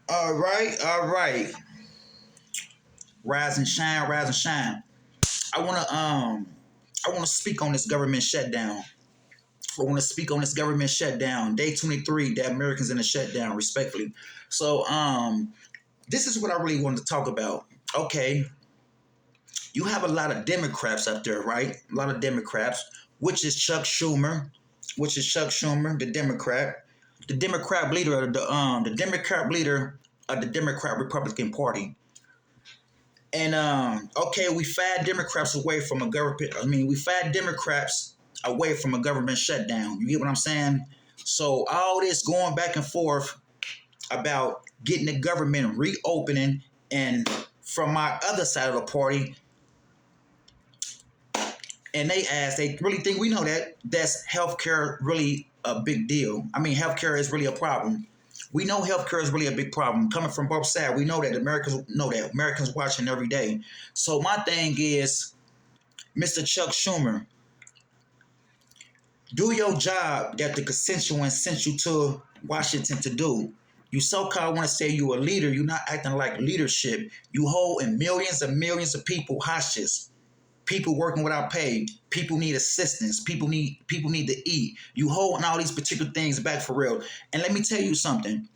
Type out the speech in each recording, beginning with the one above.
All right, all right. Rise and shine, rise and shine. I wanna speak on this government shutdown. I want to speak on this government shutdown. Day 23, the Americans in the shutdown, respectfully. So this is what I really wanted to talk about. Okay, you have a lot of Democrats up there, right? A lot of Democrats, which is Chuck Schumer, the Democrat leader of the Democrat leader of the Democrat Republican Party. And okay, we 5 Democrats away from a government. I mean, we 5 Democrats away from a government shutdown. You get what I'm saying? So all this going back and forth about getting the government reopening, and from my other side of the party, and they really think we know that's healthcare really a big deal. I mean, healthcare is really a problem. We know healthcare is really a big problem coming from both sides. We know that Americans watching every day. So my thing is, Mr. Chuck Schumer, do your job that the constituents sent you to Washington to do. You so-called want to say you a leader. You're not acting like leadership. You holding millions and millions of people hostage. People working without pay. People need assistance. People need to eat. You holding all these particular things back for real. And let me tell you something.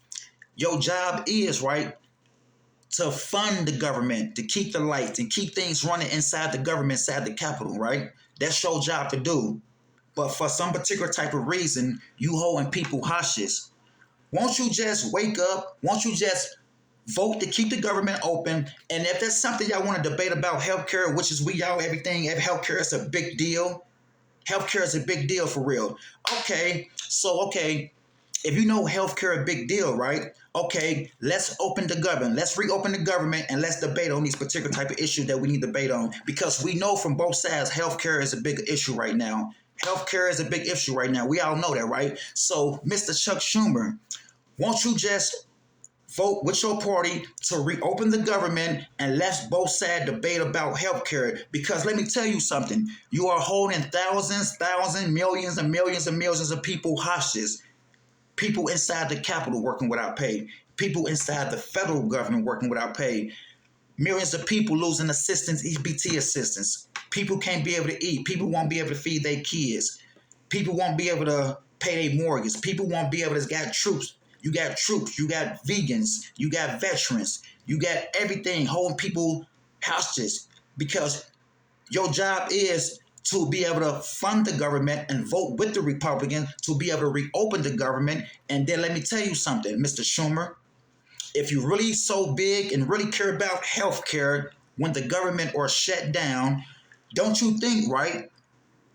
Your job is, right, to fund the government, to keep the lights and keep things running inside the government, inside the Capitol, right? That's your job to do. But for some particular type of reason, you holding people hostage. Won't you just wake up? Won't you just vote to keep the government open? And if there's something y'all want to debate about healthcare, which is healthcare is a big deal. Healthcare is a big deal for real. Okay, if you know healthcare a big deal, right? Okay, let's open the government. Let's reopen the government and let's debate on these particular type of issues that we need to debate on, because we know from both sides healthcare is a big issue right now. Healthcare is a big issue right now. We all know that, right? So, Mr. Chuck Schumer, won't you just vote with your party to reopen the government and let's both sides debate about healthcare? Because let me tell you something. You are holding thousands, millions and millions and millions of people hostage. People inside the Capitol working without pay. People inside the federal government working without pay. Millions of people losing assistance, EBT assistance. People can't be able to eat. People won't be able to feed their kids. People won't be able to pay their mortgage. People won't be able to get troops. You got troops. You got vegans. You got veterans. You got everything holding people hostage, because your job is to be able to fund the government and vote with the Republicans to be able to reopen the government. And then let me tell you something, Mr. Schumer. If you really so big and really care about health care when the government are shut down, don't you think, right,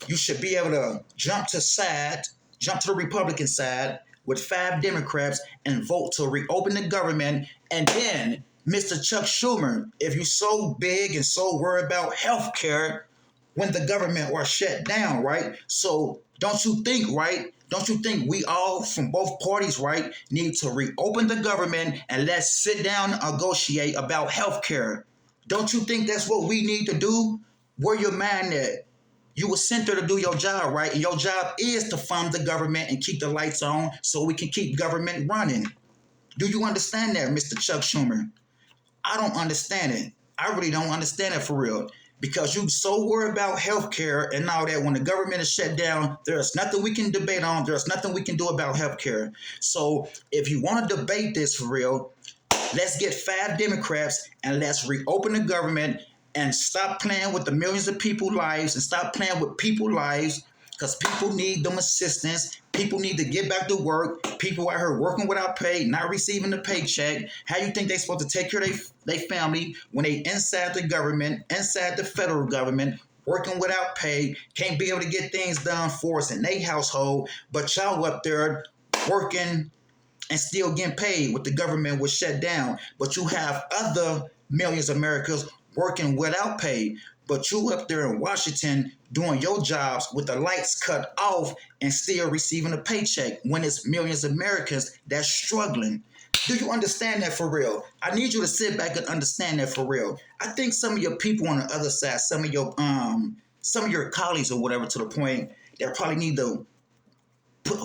you should be able to jump to the Republican side with 5 Democrats and vote to reopen the government? And then, Mr. Chuck Schumer, if you're so big and so worried about health care when the government are shut down, right? So don't you think, right? Don't you think we all from both parties, right, need to reopen the government and let's sit down and negotiate about health care? Don't you think that's what we need to do? Where your mind at? You were sent there to do your job, right? And your job is to fund the government and keep the lights on so we can keep government running. Do you understand that, Mr. Chuck Schumer? I don't understand it. I really don't understand it for real. Because you so worried about healthcare and all that, when the government is shut down, there's nothing we can debate on. There's nothing we can do about healthcare. So if you want to debate this for real, let's get 5 Democrats and let's reopen the government and stop playing with the millions of people's lives and stop playing with people's lives, because people need them assistance. People need to get back to work. People out here working without pay, not receiving the paycheck. How you think they supposed to take care of their family when they inside the government, inside the federal government, working without pay, can't be able to get things done for us in their household, but y'all up there working and still getting paid with the government was shut down. But you have other millions of Americans working without pay. But you up there in Washington doing your jobs with the lights cut off and still receiving a paycheck when it's millions of Americans that's struggling. Do you understand that for real? I need you to sit back and understand that for real. I think some of your people on the other side, some of your colleagues or whatever, to the point that probably need to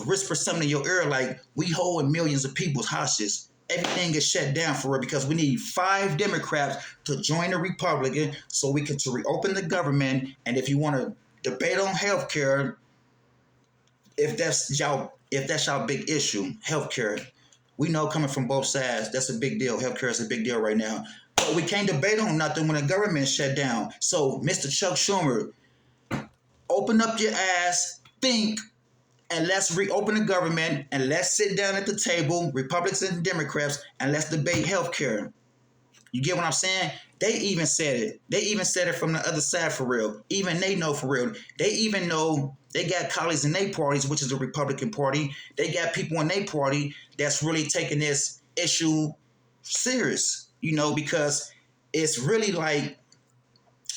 whisper something in your ear like, we holding millions of people's hostage. everything is shut down for real because we need 5 Democrats to join the Republican so we can to reopen the government. And if you want to debate on health care, if that's y'all big issue, healthcare. We know coming from both sides, that's a big deal. Healthcare is a big deal right now. But we can't debate on nothing when the government shut down. So, Mr. Chuck Schumer, open up your ass, think, and let's reopen the government and let's sit down at the table, Republicans and Democrats, and let's debate healthcare. You get what I'm saying? They even said it. They even said it from the other side for real. Even they know for real. They even know they got colleagues in their parties, which is the Republican Party. They got people in their party that's really taking this issue serious, because it's really like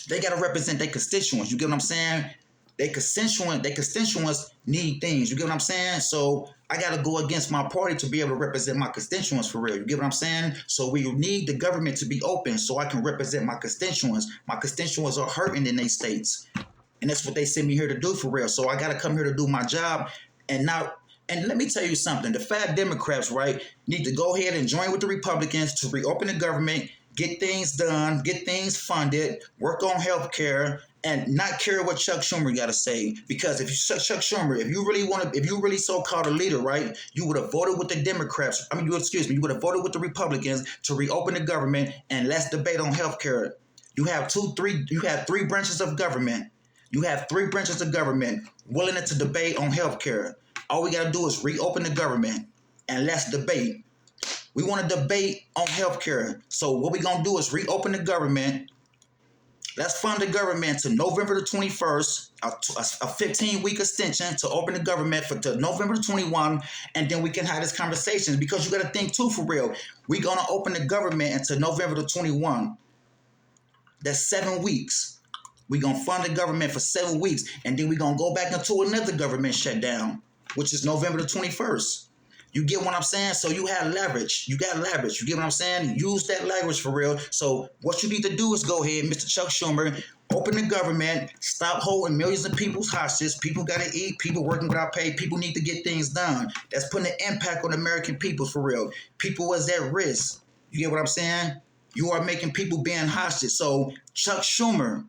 they got to represent their constituents. You get what I'm saying? Their constituents need things. You get what I'm saying? So I got to go against my party to be able to represent my constituents for real. You get what I'm saying? So we need the government to be open so I can represent my constituents. My constituents are hurting in their states. And that's what they sent me here to do for real. So I got to come here to do my job. And let me tell you something. The 5 Democrats, right, need to go ahead and join with the Republicans to reopen the government, get things done, get things funded, work on health care, and not care what Chuck Schumer got to say. Because if you Chuck Schumer, if you really so-called a leader, right, you would have voted with the Democrats. You would have voted with the Republicans to reopen the government and let's debate on health care. You have 3 branches of government. You have 3 branches of government willing to debate on health care. All we got to do is reopen the government and let's debate. We want to debate on health care. So what we're going to do is reopen the government. Let's fund the government to November the 21st, a 15-week extension to open the government to November the 21, and then we can have this conversation because you got to think too for real. We're going to open the government until November the 21. That's 7 weeks. We're going to fund the government for 7 weeks, and then we're going to go back into another government shutdown, which is November the 21st. You get what I'm saying? So you have leverage. You got leverage. You get what I'm saying? Use that leverage for real. So what you need to do is go ahead, Mr. Chuck Schumer, open the government, stop holding millions of people's hostage. People got to eat. People working without pay. People need to get things done. That's putting an impact on American people for real. People was at risk. You get what I'm saying? You are making people being hostage. So Chuck Schumer,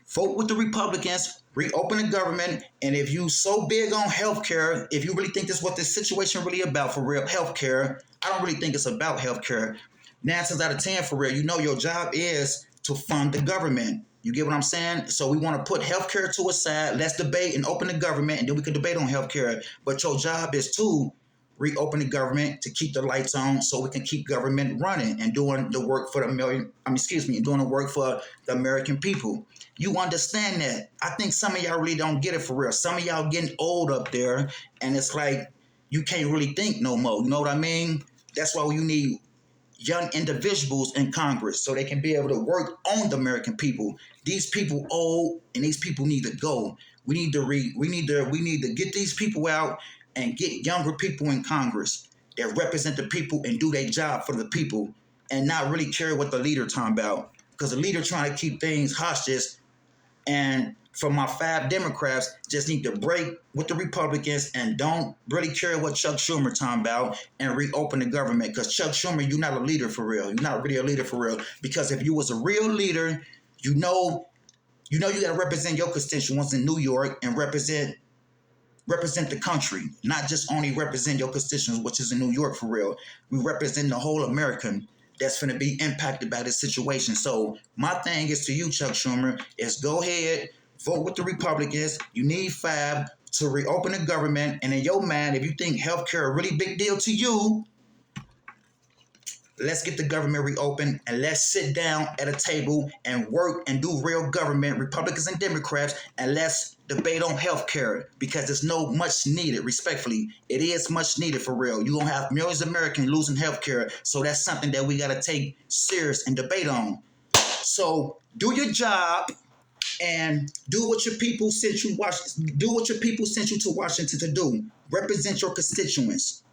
vote with the Republicans, reopen the government, and if you so big on healthcare, if you really think this is what this situation really about for real, healthcare, I don't really think it's about healthcare. 9 times out of 10 for real, your job is to fund the government. You get what I'm saying? So we want to put healthcare to a side. Let's debate and open the government, and then we can debate on healthcare. But your job is to reopen the government to keep the lights on so we can keep government running and doing the work for doing the work for the American people. You understand that? I think some of y'all really don't get it for real. Some of y'all getting old up there, and it's like you can't really think no more. You know what I mean? That's why you need young individuals in Congress so they can be able to work on the American people. These people old, and these people need to go. We need to get these people out and get younger people in Congress that represent the people and do their job for the people and not really care what the leader talking about. Because the leader trying to keep things hostage. And for my 5 Democrats, just need to break with the Republicans and don't really care what Chuck Schumer talking about and reopen the government. Because Chuck Schumer, you're not a leader for real. You're not really a leader for real. Because if you was a real leader, you got to represent your constituents in New York and represent the country, not just only represent your constituents, which is in New York for real. We represent the whole American that's going to be impacted by this situation. So my thing is to you, Chuck Schumer, is go ahead, vote with the Republicans. You need 5 to reopen the government. And in your mind, if you think healthcare a really big deal to you, let's get the government reopened and let's sit down at a table and work and do real government, Republicans and Democrats, and let's debate on health care because there's no much needed, respectfully. It is much needed for real. You're going to have millions of Americans losing health care, so that's something that we got to take serious and debate on. So do your job and do what your people sent you to Washington to do. Represent your constituents.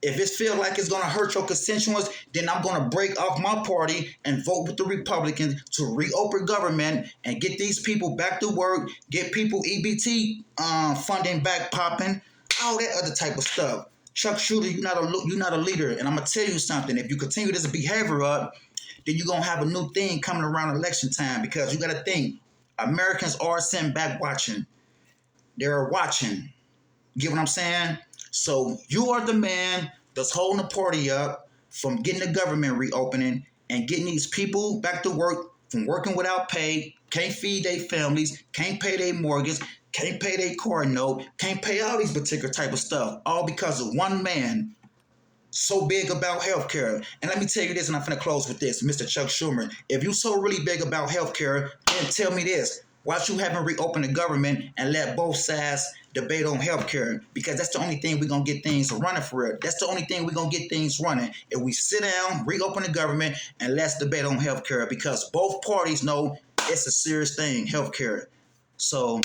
If it feels like it's going to hurt your constituents, then I'm going to break off my party and vote with the Republicans to reopen government and get these people back to work, get people EBT funding back popping, all that other type of stuff. Chuck Schumer, you're not a leader. And I'm gonna tell you something. If you continue this behavior up, then you're gonna have a new thing coming around election time, because you gotta think Americans are sitting back watching. They're watching. You get what I'm saying? So you are the man that's holding the party up from getting the government reopening and getting these people back to work from working without pay, can't feed their families, can't pay their mortgage, can't pay their car note, can't pay all these particular type of stuff, all because of one man so big about healthcare. And let me tell you this, and I'm finna close with this, Mr. Chuck Schumer. If you so really big about healthcare, then tell me this. Why you haven't reopened the government and let both sides debate on healthcare? Because that's the only thing we're gonna get things running for it. That's the only thing we're gonna get things running. If we sit down, reopen the government, and let's debate on healthcare, because both parties know it's a serious thing, healthcare. So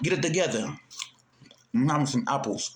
get it together. I'm having some apples.